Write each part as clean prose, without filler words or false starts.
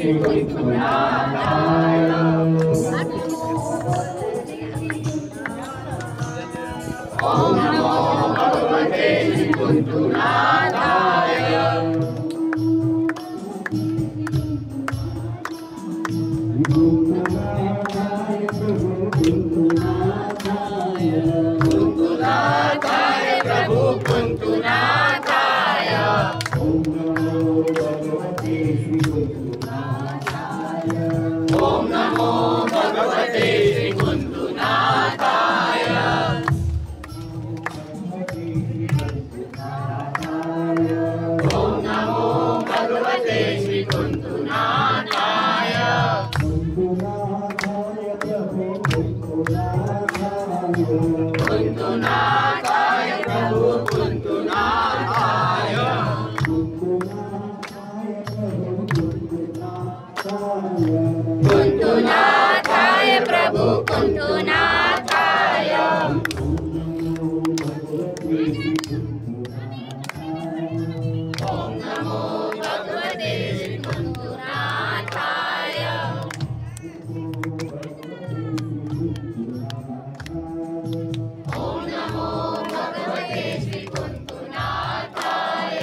श्रीकुन्तुनाथाय। ॐ नमो भगवते श्रीकुन्तुनाथाय। कुन्तुनाथाय प्रभु कुन्तुनाथाय। ॐ नमो भगवते श्रीकुन्तुनाथाय। ॐ नमो भगवते श्रीकुन्तुनाथाय। कुन्तुनाथाय प्रभु कुन्तुनाथाय। कुन्तुनाथाय प्रभु कुन्तुनाथाय। ॐ नमो भगवते श्रीकुन्तुनाथाय। ॐ नमो भगवते श्रीकुन्तुनाथाय।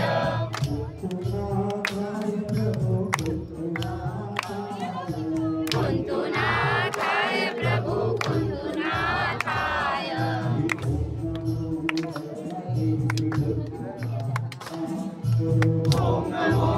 कुन्तुनाथाय प्रभु कुन्तुनाथाय। ॐ नमो